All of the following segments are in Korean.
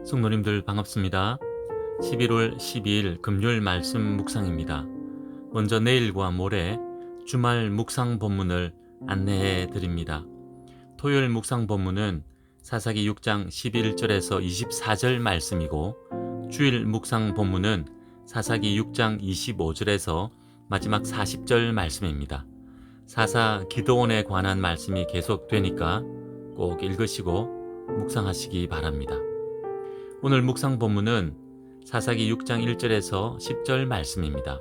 성도님들 반갑습니다. 11월 12일 금요일 말씀 묵상입니다. 먼저 내일과 모레 주말 묵상 본문을 안내해 드립니다. 토요일 묵상 본문은 사사기 6장 11절에서 24절 말씀이고, 주일 묵상 본문은 사사기 6장 25절에서 마지막 40절 말씀입니다. 사사 기드온에 관한 말씀이 계속되니까 꼭 읽으시고 묵상하시기 바랍니다. 오늘 묵상 본문은 사사기 6장 1절에서 10절 말씀입니다.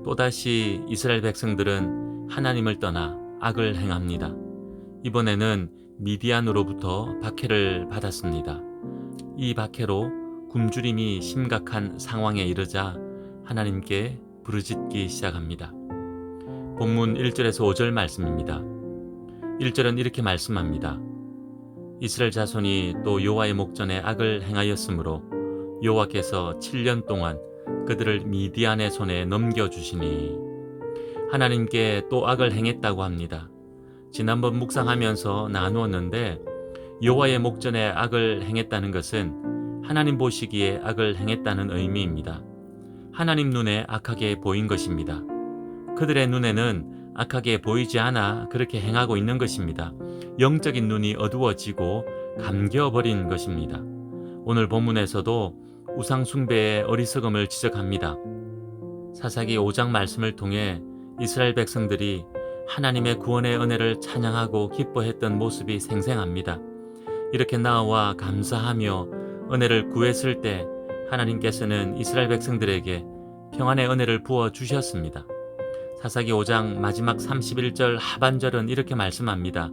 또다시 이스라엘 백성들은 하나님을 떠나 악을 행합니다. 이번에는 미디안으로부터 박해를 받았습니다. 이 박해로 굶주림이 심각한 상황에 이르자 하나님께 부르짖기 시작합니다. 본문 1절에서 5절 말씀입니다. 1절은 이렇게 말씀합니다. 이스라엘 자손이 또 여호와의 목전에 악을 행하였으므로 여호와께서 7년 동안 그들을 미디안의 손에 넘겨주시니, 하나님께 또 악을 행했다고 합니다. 지난번 묵상하면서 나누었는데, 여호와의 목전에 악을 행했다는 것은 하나님 보시기에 악을 행했다는 의미입니다. 하나님 눈에 악하게 보인 것입니다. 그들의 눈에는 악하게 보이지 않아 그렇게 행하고 있는 것입니다. 영적인 눈이 어두워지고 감겨버린 것입니다. 오늘 본문에서도 우상 숭배의 어리석음을 지적합니다. 사사기 5장 말씀을 통해 이스라엘 백성들이 하나님의 구원의 은혜를 찬양하고 기뻐했던 모습이 생생합니다. 이렇게 나와 감사하며 은혜를 구했을 때 하나님께서는 이스라엘 백성들에게 평안의 은혜를 부어 주셨습니다. 사사기 5장 마지막 31절 하반절은 이렇게 말씀합니다.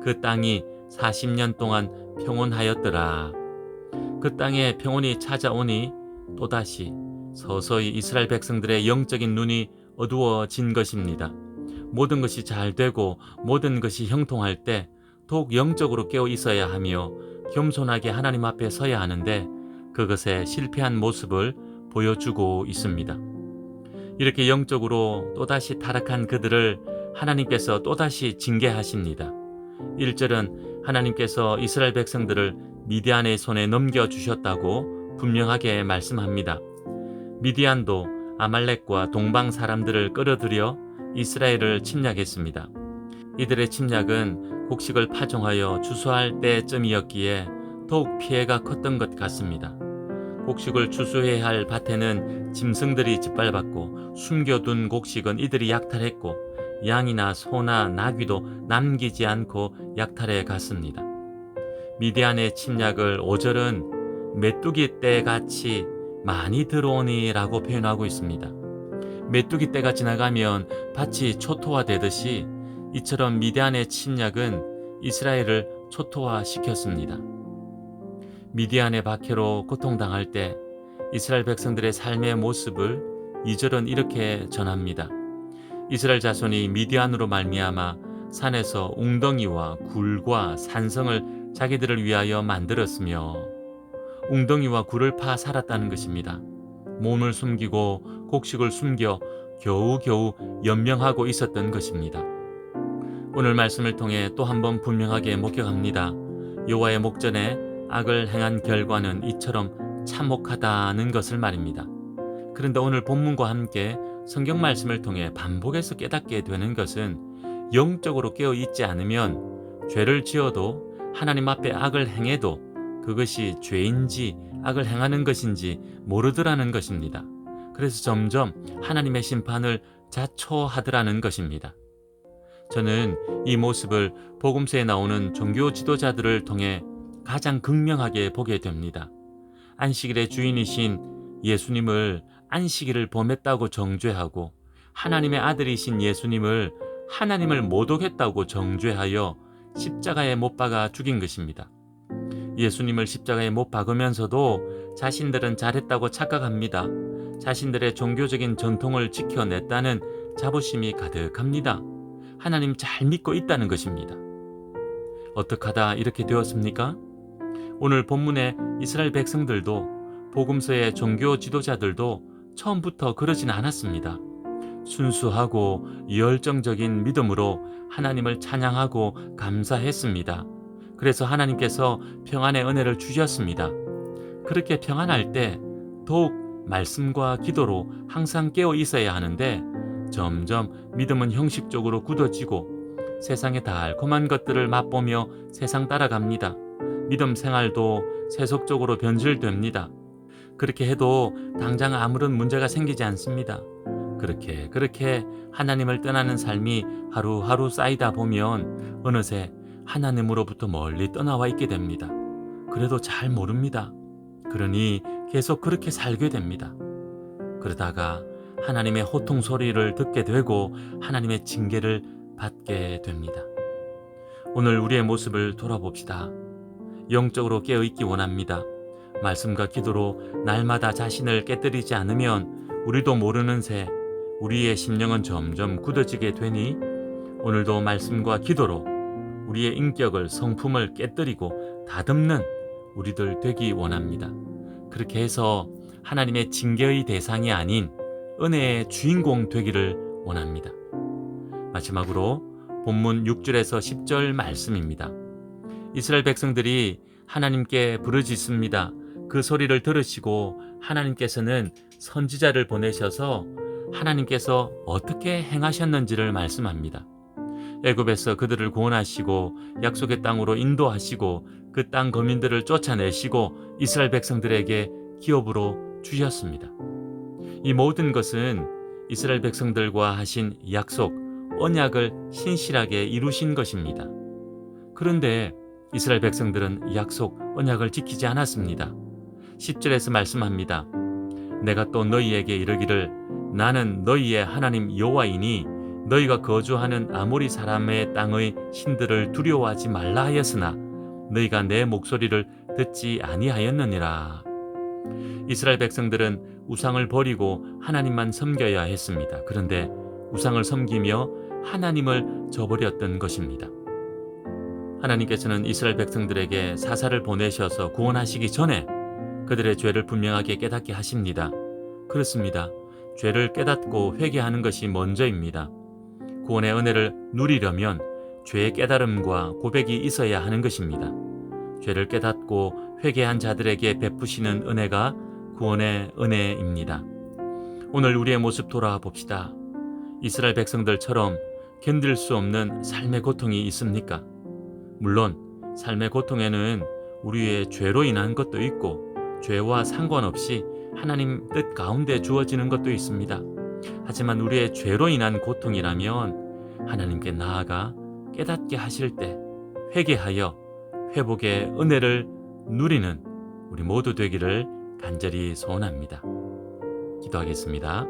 그 땅이 40년 동안 평온하였더라. 그 땅에 평온이 찾아오니 또다시 서서히 이스라엘 백성들의 영적인 눈이 어두워진 것입니다. 모든 것이 잘 되고 모든 것이 형통할 때 더욱 영적으로 깨어 있어야 하며 겸손하게 하나님 앞에 서야 하는데, 그것에 실패한 모습을 보여주고 있습니다. 이렇게 영적으로 또다시 타락한 그들을 하나님께서 또다시 징계하십니다. 1절은 하나님께서 이스라엘 백성들을 미디안의 손에 넘겨주셨다고 분명하게 말씀합니다. 미디안도 아말렉과 동방 사람들을 끌어들여 이스라엘을 침략했습니다. 이들의 침략은 곡식을 파종하여 추수할 때쯤이었기에 더욱 피해가 컸던 것 같습니다. 곡식을 추수해야 할 밭에는 짐승들이 짓밟았고, 숨겨둔 곡식은 이들이 약탈했고, 양이나 소나 나귀도 남기지 않고 약탈해 갔습니다. 미디안의 침략을 5절은 메뚜기 떼같이 많이 들어오니 라고 표현하고 있습니다. 메뚜기 떼가 지나가면 밭이 초토화되듯이 이처럼 미디안의 침략은 이스라엘을 초토화시켰습니다. 미디안의 박해로 고통당할 때 이스라엘 백성들의 삶의 모습을 2절은 이렇게 전합니다. 이스라엘 자손이 미디안으로 말미암아 산에서 웅덩이와 굴과 산성을 자기들을 위하여 만들었으며, 웅덩이와 굴을 파 살았다는 것입니다. 몸을 숨기고 곡식을 숨겨 겨우겨우 연명하고 있었던 것입니다. 오늘 말씀을 통해 또 한 번 분명하게 목격합니다. 여호와의 목전에 악을 행한 결과는 이처럼 참혹하다는 것을 말입니다. 그런데 오늘 본문과 함께 성경 말씀을 통해 반복해서 깨닫게 되는 것은, 영적으로 깨어 있지 않으면 죄를 지어도 하나님 앞에 악을 행해도 그것이 죄인지 악을 행하는 것인지 모르더라는 것입니다. 그래서 점점 하나님의 심판을 자초하더라는 것입니다. 저는 이 모습을 복음서에 나오는 종교 지도자들을 통해 가장 극명하게 보게 됩니다. 안식일의 주인이신 예수님을 안식일을 범했다고 정죄하고, 하나님의 아들이신 예수님을 하나님을 모독했다고 정죄하여 십자가에 못 박아 죽인 것입니다. 예수님을 십자가에 못 박으면서도 자신들은 잘했다고 착각합니다. 자신들의 종교적인 전통을 지켜냈다는 자부심이 가득합니다. 하나님 잘 믿고 있다는 것입니다. 어떻게 하다 이렇게 되었습니까? 오늘 본문의 이스라엘 백성들도, 복음서의 종교 지도자들도 처음부터 그러진 않았습니다. 순수하고 열정적인 믿음으로 하나님을 찬양하고 감사했습니다. 그래서 하나님께서 평안의 은혜를 주셨습니다. 그렇게 평안할 때 더욱 말씀과 기도로 항상 깨어 있어야 하는데 점점 믿음은 형식적으로 굳어지고 세상의 달콤한 것들을 맛보며 세상 따라갑니다. 믿음 생활도 세속적으로 변질됩니다. 그렇게 해도 당장 아무런 문제가 생기지 않습니다. 그렇게 하나님을 떠나는 삶이 하루하루 쌓이다 보면 어느새 하나님으로부터 멀리 떠나와 있게 됩니다. 그래도 잘 모릅니다. 그러니 계속 그렇게 살게 됩니다. 그러다가 하나님의 호통 소리를 듣게 되고 하나님의 징계를 받게 됩니다. 오늘 우리의 모습을 돌아봅시다. 영적으로 깨어있기 원합니다. 말씀과 기도로 날마다 자신을 깨뜨리지 않으면 우리도 모르는 새 우리의 심령은 점점 굳어지게 되니 오늘도 말씀과 기도로 우리의 인격을 성품을 깨뜨리고 다듬는 우리들 되기 원합니다. 그렇게 해서 하나님의 징계의 대상이 아닌 은혜의 주인공 되기를 원합니다. 마지막으로 본문 6절에서 10절 말씀입니다. 이스라엘 백성들이 하나님께 부르짖습니다. 그 소리를 들으시고 하나님께서는 선지자를 보내셔서 하나님께서 어떻게 행하셨는지를 말씀합니다. 애굽에서 그들을 구원하시고 약속의 땅으로 인도하시고 그 땅 거민들을 쫓아내시고 이스라엘 백성들에게 기업으로 주셨습니다. 이 모든 것은 이스라엘 백성들과 하신 약속, 언약을 신실하게 이루신 것입니다. 그런데 이스라엘 백성들은 약속, 언약을 지키지 않았습니다. 10절에서 말씀합니다. 내가 또 너희에게 이르기를 나는 너희의 하나님 여호와이니 너희가 거주하는 아모리 사람의 땅의 신들을 두려워하지 말라 하였으나 너희가 내 목소리를 듣지 아니하였느니라. 이스라엘 백성들은 우상을 버리고 하나님만 섬겨야 했습니다. 그런데 우상을 섬기며 하나님을 저버렸던 것입니다. 하나님께서는 이스라엘 백성들에게 사사를 보내셔서 구원하시기 전에 그들의 죄를 분명하게 깨닫게 하십니다. 그렇습니다. 죄를 깨닫고 회개하는 것이 먼저입니다. 구원의 은혜를 누리려면 죄의 깨달음과 고백이 있어야 하는 것입니다. 죄를 깨닫고 회개한 자들에게 베푸시는 은혜가 구원의 은혜입니다. 오늘 우리의 모습 돌아와 봅시다. 이스라엘 백성들처럼 견딜 수 없는 삶의 고통이 있습니까? 물론 삶의 고통에는 우리의 죄로 인한 것도 있고 죄와 상관없이 하나님 뜻 가운데 주어지는 것도 있습니다. 하지만 우리의 죄로 인한 고통이라면 하나님께 나아가 깨닫게 하실 때 회개하여 회복의 은혜를 누리는 우리 모두 되기를 간절히 소원합니다. 기도하겠습니다.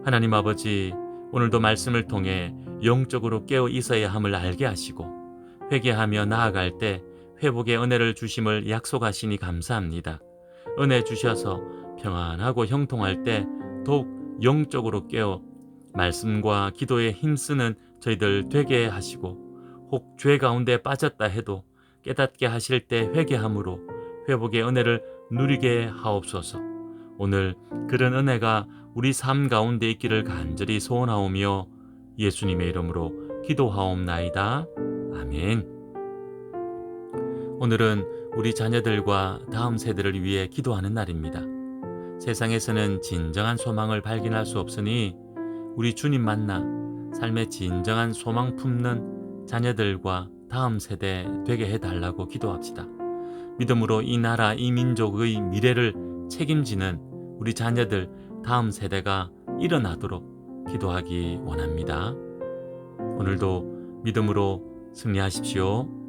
하나님 아버지, 오늘도 말씀을 통해 영적으로 깨어 있어야 함을 알게 하시고 회개하며 나아갈 때 회복의 은혜를 주심을 약속하시니 감사합니다. 은혜 주셔서 평안하고 형통할 때 더욱 영적으로 깨어 말씀과 기도에 힘쓰는 저희들 되게 하시고 혹 죄 가운데 빠졌다 해도 깨닫게 하실 때 회개함으로 회복의 은혜를 누리게 하옵소서. 오늘 그런 은혜가 우리 삶 가운데 있기를 간절히 소원하오며 예수님의 이름으로 기도하옵나이다. 아멘. 오늘은 우리 자녀들과 다음 세대를 위해 기도하는 날입니다. 세상에서는 진정한 소망을 발견할 수 없으니 우리 주님 만나 삶의 진정한 소망 품는 자녀들과 다음 세대 되게 해달라고 기도합시다. 믿음으로 이 나라, 이 민족의 미래를 책임지는 우리 자녀들, 다음 세대가 일어나도록 기도하기 원합니다. 오늘도 믿음으로 승리하십시오.